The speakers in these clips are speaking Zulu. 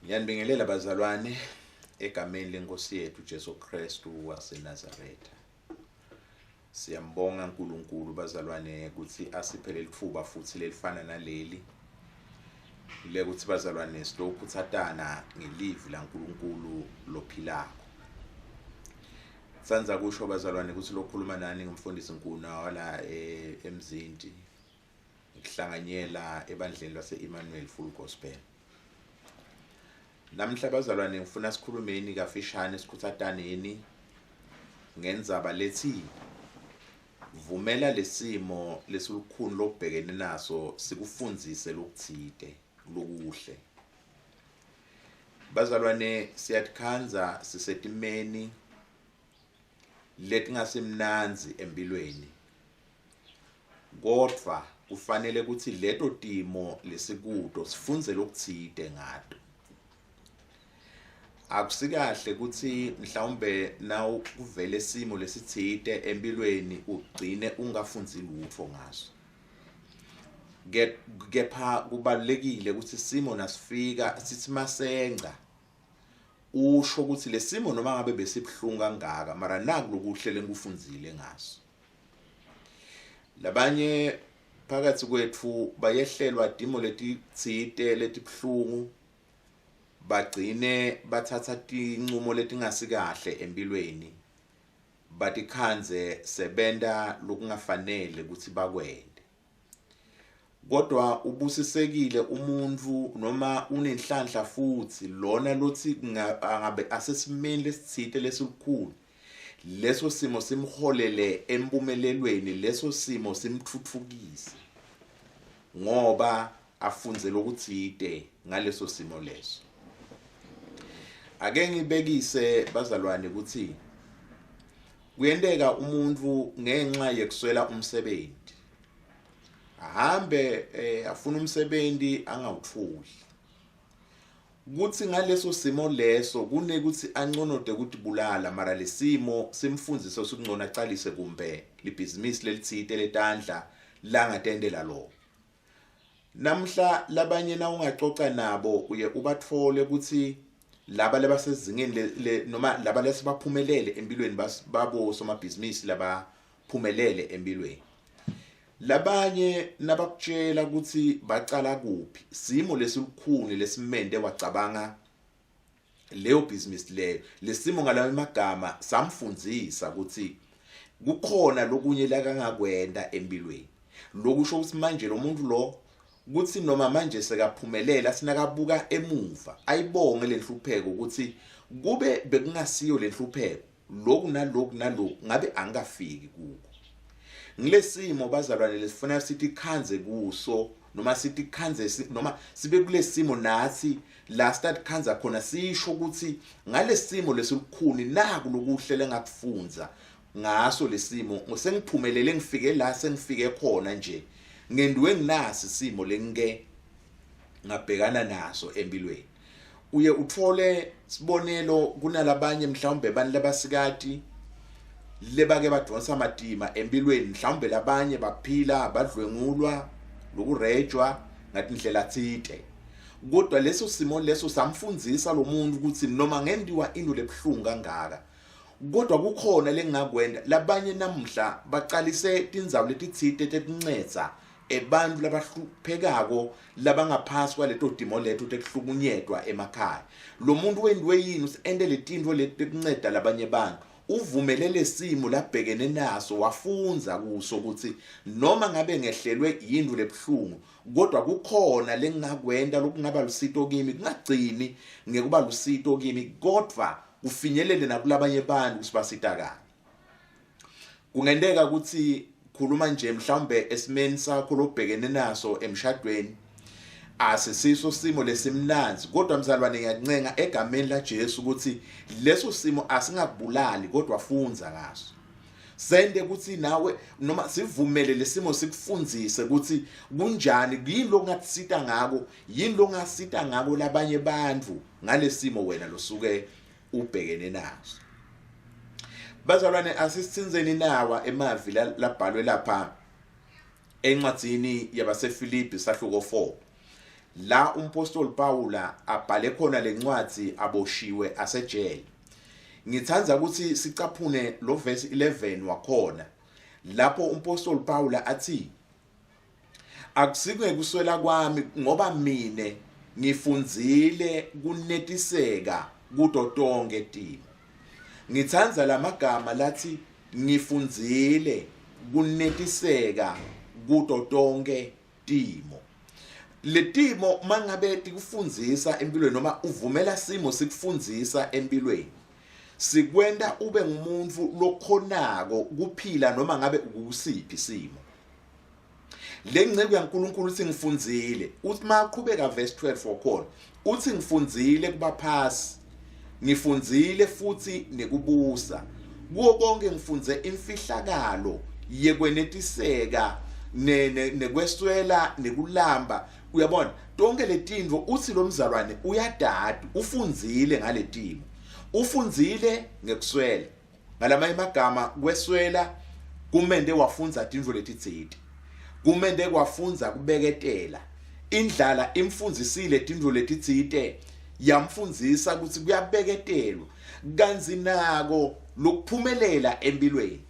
Ngiyanibingelela bazalwane egameni lenkosi yethu Jesu Kristu waseNazaretha. Siyambonga uNkulunkulu bazalwane ukuthi asiphe lethuba futhi lelifana naleli. Ukuthi bazalwane silokhu thatana ngelivi laNkulunkulu lophilako. Sanza kusho bazalwane ukuthi lokhuluma nani ngumfundisi Nkuna wala eMzinti. Ngihlanganyela ebandleni lase-Emmanuel Full Gospel. Namhla bazalwane ngifuna sikhulumeni kafishane sikhuthataneni ngendzaba lethi vumela lesimo lesilukhuni lokubhekene naso sikufundzise lokuthide lokuhle. Bazalwane siyadikhanza sisetimeni letingasemnanzi empilweni. Kodwa kufanele ukuthi leto timo lesikuto sifunze lokuthide ngato. Akusikahle ukuthi mhlawumbe nawu kuvele isimo lesithide empilweni ugcine ungafunzi lutho ngaso. Kepha kubalekile ukuthi isimo nasifika sithi masenga usho ukuthi lesimo noma ngabe besibhlungu kangaka mara naku lokuhle lenkufunzile ngaso. Labanye phakathi kwethu bayehlelwa dimo letithide letibhlungu bagcine bathatha tinqumo letingasikahle empilweni batikhanze sebenta lokungafanele ukuthi bakwende. Kodwa ubusisekile umuntu noma unenhlanhla futhi lona lothi ngabe asesimeni lesithide lesikhulu leso simo simholele empumelelweni leso simo simthuthukise ngoba afunze lokuthide ngaleso simo leso. Ake ngibekise bazalwane ukuthi kuyenteka umuntu ngenxa yekuswela umsebenzi ahambe afuna umsebenzi angawutholi. Kuthi ngaleso simo leso kunekuthi anconode ukuthi bulala mara lesimo simfundzise ukungcona aqalise kumbe libhizinisi lelithide letandla langatendela lo. Namhla labanye na ungaxoxa nabo uye ubathole ukuthi laba labasezingeni noma laba lesibaphumelele empilweni babo somabhizinisi labaphumelele empilweni. Labanye nabakutshela ukuthi baqala kuphi simo lesikhuni lesimende wacabanga leyo business leyo lesimo ngalawo magama samfundzisa ukuthi kukhona lokunye lakangakwenda empilweni. Lokusho ukuthi manje lo muntu lo kuthi noma manje sekaphumelela sinakabuka emuva ayibonge lenhlupheko ukuthi kube bekungasiyo lenhlupheko lokhu nalokhu ngabe angafiki kuko. Ngilesimo bazalwane lesifuna sithi khanze kuso noma sithi khanze noma sibe kulesimo nathi la start khanza khona sisho ukuthi ngalesimo lesikhuni naku lokuhle ngakufunza ngaso lesimo ngosengiphumelele ngifike la sengifike khona nje ngenduwe nginasi isimo lengike ngabhekana naso empilweni. Uye uthole sibonelo kunalabanye mhlawumbe bani labasikati lebake badonsa amadima empilweni mhlawumbe labanye baphila badlwengulwa lokurejwa ngathi indlela thide. Kodwa leso simo leso samfundzisa lo muntu ukuthi noma ngendiwa into lebhlungu kangaka kodwa kukhona lengakwenda. Labanye namhla baqalise tindzawo letithide tetincedza ebantu labahluphekako labangaphasi kwaleto dimo lethu tekuhlukunyetwa emakhaya. Lo muntu wendiwe yini usende letindvo letikunceda labanye bantu uvumelele simo labhekene naso wafunza kuso ukuthi noma ngabe ngehlelwe yindlu lebhlungu kodwa kukhona lengakwenda lokungaba lusito kimi kungagcini ngekuba lusito kimi kodwa ufinyelele nakulabanye abantu kusibasitakana. Kungenteka ukuthi khuluma nje mhlawumbe esimeni sakho lobhekene naso emshadweni asisiso simo lesimnanzi kodwa mzalwane ngiyancenga egameni laJesu ukuthi leso simo asingakubulali kodwa funza ngaso. Sende ukuthi nawe noma sivumele lesimo sikufundzise ukuthi kunjani yini lokungatsita ngako yini longasita ngako labanye bantu ngalesimo wena losuke ubhekene naso. Bazalwane asisithinzeni nawa emavi labhalwe lapha encwadzini yabaseFilipi sahluko 4 la umpostoli Paula abhale khona lencwadi aboshiwe asejele. Ngithanza ukuthi sicaphune lo verse 11 wakhona lapho umpostoli Paula athi akusike kuswela kwami ngoba mine ngifunzile kunetiseka kuto tonke timo. Ngithanza lamagama lathi ngifunzile kunetiseka kuto tonke timo. Letimo mangabe tikufundzisa empilweni noma uvumela simo sikufundzisa empilweni sikwenda ube ngumuntu lokhonako kuphila noma ngabe ukusiphi simo. Lenceke yaNkulunkulu uthi ngifundzile uthi maqhubeka verse 12 wakhona uthi ngifundzile kubaphasi ngifundzile futhi nekubusa kuwo konke ngifunze imfihlakalo yekwenetiseka nekweswela nekulamba. Uyabona tonke letindvo uthi lo mzalwane uyadada ufundzile ngaletimo ufundzile ngekuswela ngalamanye amagama kweswela kumende wafunza tindvo letitsite kumende wafunza kubeketela indlala imfundzisile tindvo letitsite yamfundzisa ukuthi kuyabeketelwa kanzi nako lokuphumelela empilweni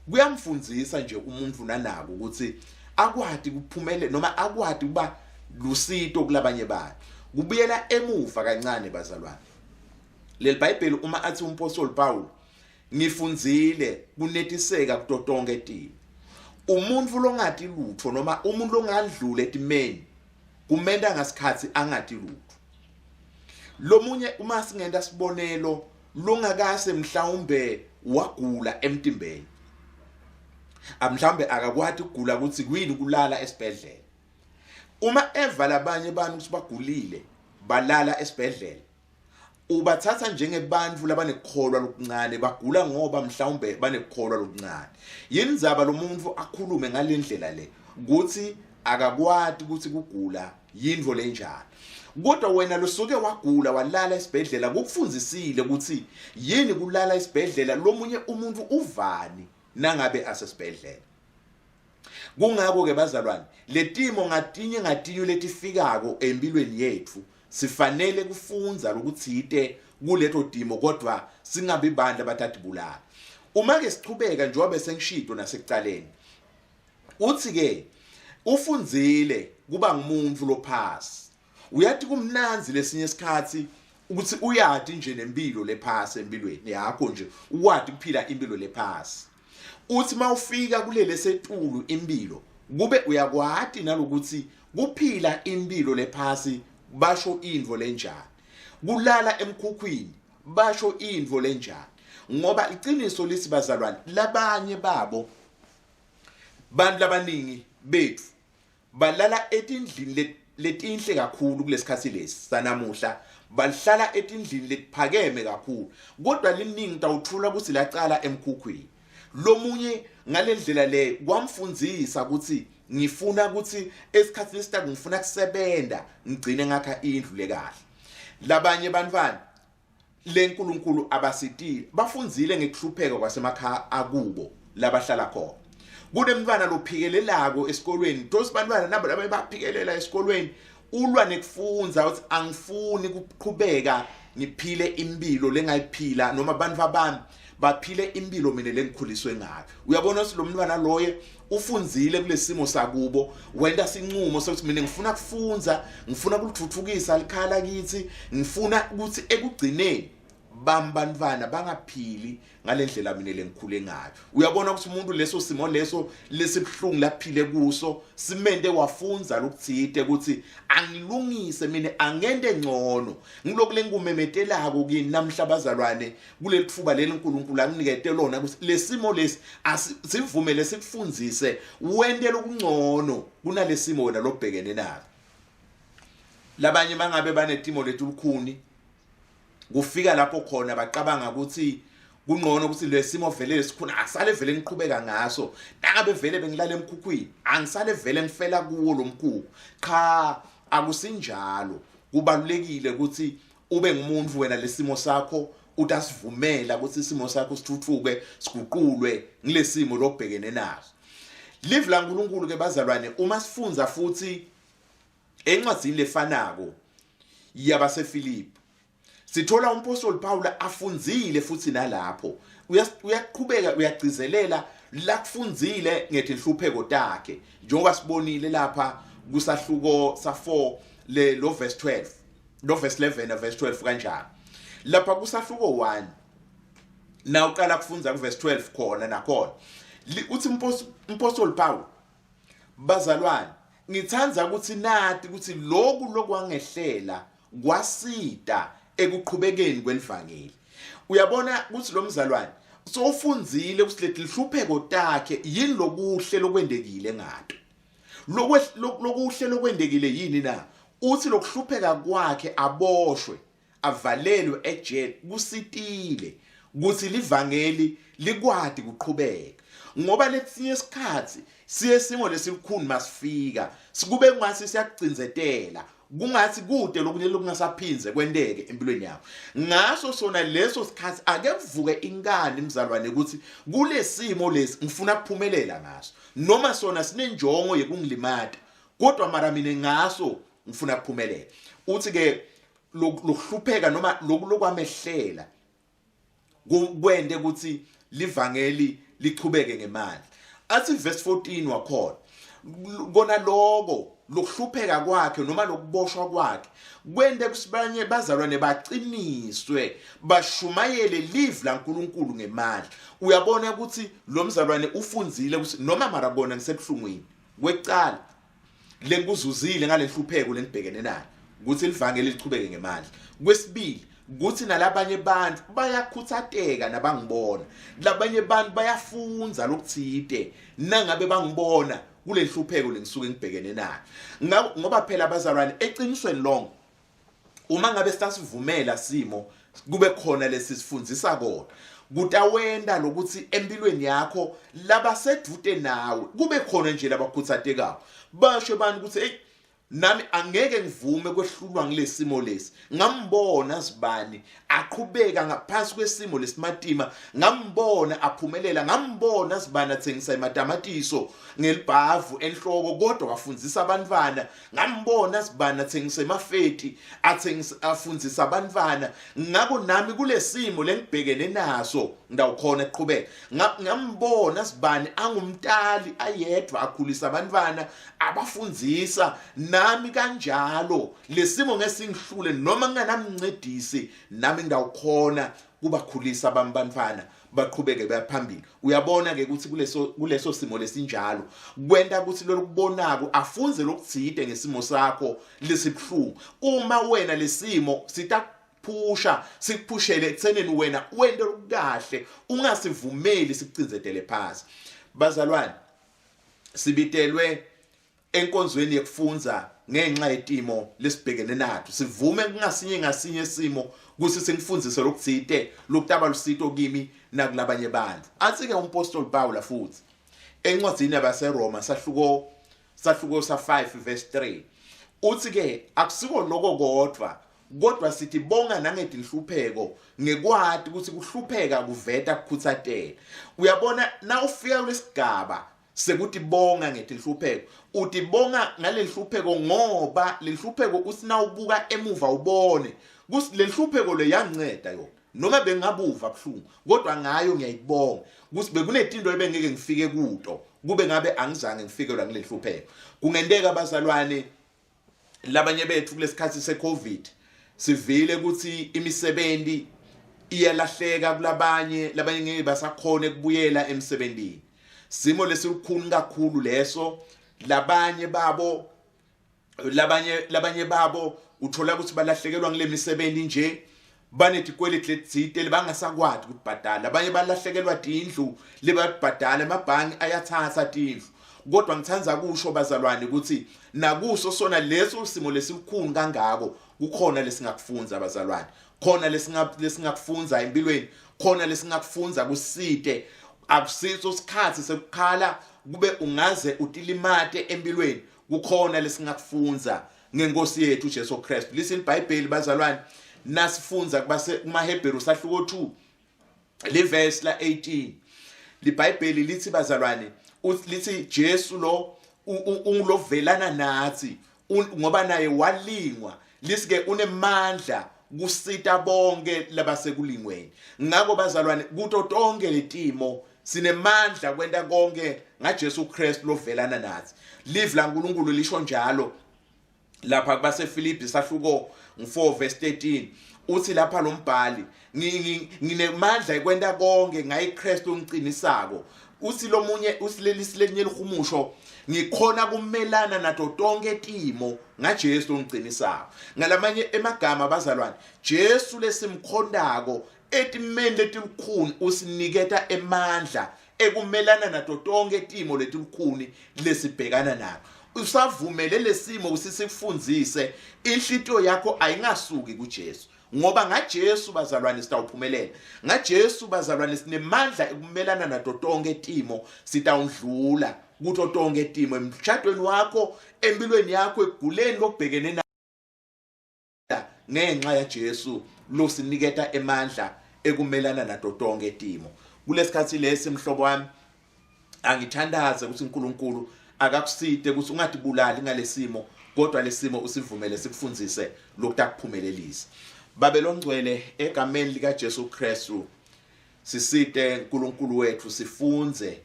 kuyamfundzisa nje umuntu nanako ukuthi akwati kuphumelela noma akwati kuba lusito kulabanye bakhe kubuyela emuva kancane bazalwane. Leli Bible uma athi umpostoli Paul ngifundzile kunetiseka kuto tonke timo umuntu longati lutho noma umuntu longadlule etimeni kumenda ngasikhathi angati lutho. Lomunye uma singenda sibonelo longakase mhlawumbe wagula emtimbeni mhlawumbe akakwati ukugula ukuthi kuyini kulala esibhedlela. Uma eva labanye abantu ukuthi bagulile balala esibhedlela ubathatha njengebantfu labanekukholwa lokuncane bagula ngoba mhlawumbe banekukholwa lokuncane. Yini zaba lo muntu akhulume ngalendlela le ukuthi akakwati ukuthi kugula yindvo lenjani. Kodwa wena losuke wagula walala esibhedlela kukufundzisile ukuthi yini kulala esibhedlela lomunye umuntu uvani nangabe asesibhedlela. Kungako ke bazalwane letimo ngatinye letifikako empilweni yethu sifanele kufunza lokutsite kuleto timo kodwa singabi bandla bathatha bulala. Uma ke sichubeka njengoba sengishito nasekucaleni uthi ke ufundzile kuba ngumuntu lophasi uyathi kumnanzi lesinye isikhathi ukuthi uyati nje nempilo lephasi empilweni yakho nje ukwati kuphila impilo lephasi. Uthi mawufika kulele setulu impilo kube uyakwati nalokuthi kuphila impilo lephasi basho indvo lenjani kulala emkhukhwini basho indvo lenjani ngoba iqiniso lisi bazalwane labanye babo bantu labaningi bethu balala etindlini letinhle kakhulu kulesikhathi lesi sanamuhla bahlala etindlini letiphakeme kakhulu kodwa liningi tawuthula ukuthi laqala emkhukhwini. Lomunye ngalendlela le kwamfundzisa ukuthi ngifuna ukuthi esikhathini lesithathu ngifuna kusebenta ngigcine ngakha indlu lekahle. Labanye bantwana leNkulunkulu abasitile bafundzile ngekuhlupheka kwasemakhaya akubo labahlala khona. Kunemntwana lophikelelako esikolweni tosi bantwana nabo labanye baphikelela esikolweni ulwa nekufunza ukuthi angifuni ukuqhubeka ngiphile impilo lengayiphila noma abantu abami baphile impilo mina lengikhuliswe ngayo. Uyabona ukuthi lo mntwana loye ufunzile kulesimo sakubo wenda sinqumo sokuthi mina ngifuna kufunza ngifuna ukuthuthukisa likhala kithi ngifuna ukuthi ekugcineni bantwana bangaphili ngalendlela mina lengikhule ngayo. Uyabona ukuthi umuntu leso simo leso lesibhlungu laphile kuso simende wafunza lokuthite ukuthi angilungise mina angende ngcono ngilokhu lengumemetelako kini namhla bazalwane kuleli thuba leli uNkulunkulu anginikete lona ukuthi lesimo lesi asivumele sikufunzise wende lokungcono kunalesimo wena lobhekene nalo. Labanye mangabe banetimo letulukhuni kufika lapho khona baqabanga ukuthi kungcono ukuthi lesimo vele lesikhuna akusale vele ngiqhubeka ngaso nangabe vele bengilala emkhukhwini angisale vele ngifela kuwo lo mkhukhu. Cha akusinjalo. Kubalulekile ukuthi ube ngumuntu wena lesimo sakho utasivumela ukuthi isimo sakho sithuthuke siguqulwe ngilesimo lobhekene naso. Live la uNkulunkulu ke bazalwane uma sifunza futhi encwadzini lefanako yabaseFilipi sithola umpostoli Paul afundzile futhi nalapho uyaqhubeka uyagcizelela la kufundzile ngetinhlupheko takhe njengoba sibonile lapha kusahluko sa4 lo verse 12 lo verse 11 na verse 12 kanjalo lapha kusahluko 1 na uqala kufundza ku verse 12 khona nakhona uthi umpostoli Paul bazalwane ngithanza ukuthi nathi ukuthi lokhu kwangehlela kwasida ekuqhubekeni kwelivangeli uyabona ukuthi lo mzalwane sofundzile ukuthi lehlupheko takhe yini lokuhle lokwendekile ngato lokuhle lokwendekile yini na uthi lokuhlupheka kwakhe aboshwe avalelwe ejele kusitile ukuthi livangeli likwadi kuqhubeka ngoba lesinye isikhathi siye simo lesikhulu masifika sikube ngwasi siyagcinzetela kungathi kude lokunye lokungasaphinze kwendeke empilweni yakho ngaso sona leso sikhathi ake kuvuke inkani mzalwane ukuthi kulesimo lesi ngifuna ukuphumelela ngaso noma sona sinenjongo yekungilimata kodwa mara mina ngaso ngifuna ukuphumelela uthi ke lokuhlupheka noma lokwamehlela kwende ukuthi livangeli lichubeke ngemali athi verse 14 wakhona kona lokuhlupheka kwakhe noma lokuboshwa kwakhe kwende kusibanye bazalwane baqiniswe bashumayele live laNkulunkulu ngemali uyabona ukuthi lo mzalwane ufundzile ukuthi noma marabona ngisebuhlungwini kwecala lenkuzuzile ngalenhlupheko lengibhekene nayo ukuthi livangeli lichubeke ngemali kwesibili kuthi nalabanye abantu bayakhuthateka nabangibona labanye abantu bayafunza lokuthide nangabe bangibona kule nhlupheko lengisuke ngibhekene nayo ngoba phela abazalwane eqinisweni lonke uma ngabe sasivumela simo kube khona lesifundisa kona kutawenda lokuthi empilweni yakho labasedute nawe kube khona nje labakhuthatekayo basho abantu ukuthi hey nami angeke ngivume kwehlulwa ngilesimo lesi ngambona sibani aqhubeka ngaphansi kwesimo lesimatima ngambona aphumelela ngambona sibani athengisa imatamatiso ngelibhavu enhloko kodwa kafundzisa abantwana ngambona sibani athengisa emafeti afundzisa abantwana ngako nami kulesimo lengibhekene naso ndawukhona eqhubeka ngambona sibani angumtali ayedwa akhulisa abantwana abafundzisa nami kanjalo lesimo ngesingihlule noma nginganamncedisi nami ngawukhona kubakhulisa abantwana baqhubeke bayaphambili uyabona ke ukuthi kuleso simo lesinjalo kwenda ukuthi lokubonako afunze lokuthide ngesimo sakho lesibhlungu uma wena lesimo sitaphusha sikuphushele ekutheneni wena wende okukahle ungasivumeli sikucinzetele phansi bazalwane sibitelwe enkonzweni yekufunza ngenxa yetimo lesibhekene nathu sivume kungasinye ngasinye isimo kuthi singifundise lokuthide lokutaba lusito kimi nakulabanye abantu athi ke umpostoli Paul futhi encwadzini yabaseRoma sahluko sa5 verse 3 uthi ke akusiko lokho kodwa sithi bonga nangetinhlupheko ngekwadi ukuthi kuhlupheka kuveta kukhuthatela uyabona na ufika kulesigaba sekuthi bonga ngetinhlupheko uthi bonga ngalenhlupheko ngoba lenhlupheko usina ubuka emuva ubone kusi lenhlupheko le yanceda yona noma bengabuva kuhlungu kodwa ngayo ngiyayibonga kusi bekunetinto ebengeke ngifike kuto kube ngabe angizange ngifikelwa ngilenhlupheko kungendeka abazalwane labanye bethu kulesikhathi seCovid sivile ukuthi imisebenzi iyalahleka kulabanye ngeke basakhona ukubuyela emsebenzini simo lesikhulu kakhulu leso labanye babo uthola ukuthi balahlekelwa ngile misebenzi nje banetikweleti letsite bangasakwadi ukubhadala abanye balahlekelwa indlu lebabhadala amabhangi ayathatha indlu kodwa ngithanza kusho bazalwane ukuthi nakuso sona leso simo lesikhulu kangako kukhona lesingakufunza abazalwane khona lesingakufunza empilweni khona lesingakufunza kusite akusiso isikhathi sekukhala kube ungaze utilimate empilweni kukhona lesingakufunza ngenkosi yethu uJesu Kristu listen iBhayibheli bazalwane nasifunza kumaHebheru sahluko 2 le verse la 18 liBhayibheli lithi bazalwane lithi Jesu lo ungilovelana nathi ngoba naye walingwa lisike unemandla kusita bonke labasekulingweni. Ngakho bazalwane kuto tonke letimo sinemandla kwenta konke ngaJesu Kristu lovelana nathi. Live la uNkulunkulu lisho njalo lapha kubase Filipi sahluko 4 verse 13 uthi lapha lo mbhali nginemandla ekwenta konke ngayiKristu ongiqinisako. Uthi lo munye usilelisi lenye lihumusho ngikhona kumelana nato tonke timo ngaJesu ongiqinisako. Ngalamanye emagama bazalwane Jesu lesimkhondako etimeni letilukhuni usiniketa emandla ekumelana nato tonke timo letilukhuni lesibhekana nalo. Usavumele lesimo usisifundzise inhlito yakho ayingasuki kuJesu ngoba ngaJesu bazalwane sitawuphumelela. ngaJesu bazalwane sinemandla ekumelana nato tonke timo sitawundlula kuto tonke timo emshadweni wakho empilweni yakho eguleni lokubhekene ngenxa yaJesu losiniketa emandla ekumelana nato tonke timo. Kulesikhathi lesi mhlobo wami angithandaze ukuthi uNkulunkulu akakuside ukuthi ungatibulali ngalesimo kodwa lesimo usivumele sikufundzise lokutakuphumelelisa. Babelo ngcwele egameni lika Jesu Kristu sisite uNkulunkulu wethu sifunze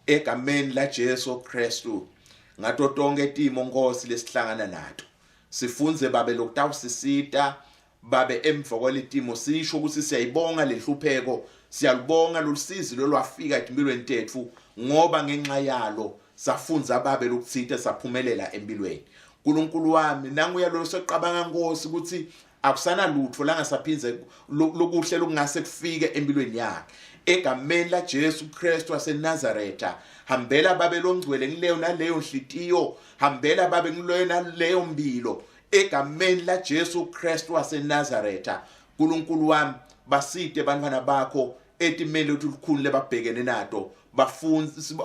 egameni la Jesu Kristu ngato tonke timo Nkosi lesihlangana nato. Sifunze babe lokutawusisita babe emva kwalitimo sisho ukuthi siyayibonga lehlupheko siyalibonga lolusizi lolwafika empilweni tethu ngoba ngenxa yalo safunza babe lokuthitha saphumelela empilweni. uNkulunkulu wami nanguya lo seqabanga Nkosi ukuthi akusana lutho la ngasaphinze lokuhle lokungase kufike empilweni yakhe. Egameni la Jesu Kristu waseNazaretha hambela babe longcwele ngileyo naleyo nhlitiyo hambela babe ngileyo naleyo mbilo egameni la Jesu Kristu waseNazaretha. uNkulunkulu wami basite bantwana bakho etimeni lokukhulu lebabhekene nato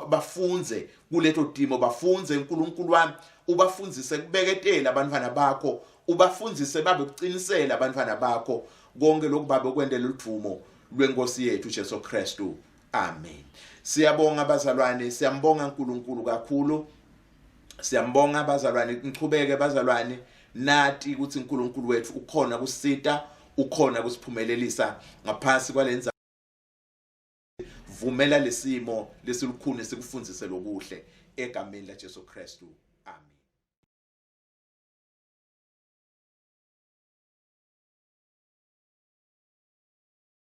bafunze kuleto timo bafunze uNkulunkulu wami ubafundzise kubeketela abantwana bakho ubafundzise babe kuqinisela abantwana bakho konke lokubabe kwendela uluthumo lwenkosi yethu Jesu Kristu. Amen. Siyabonga bazalwane, siyambonga uNkulunkulu kakhulu. Siyambonga bazalwane, niqhubeke bazalwane nathi ukuthi uNkulunkulu wethu ukhona kusita, ukhona kusiphumelelisa ngaphansi kwalenza. Vumela lesimo lesilukhuni sikufundzise lokuhle egameni la Jesu Kristu.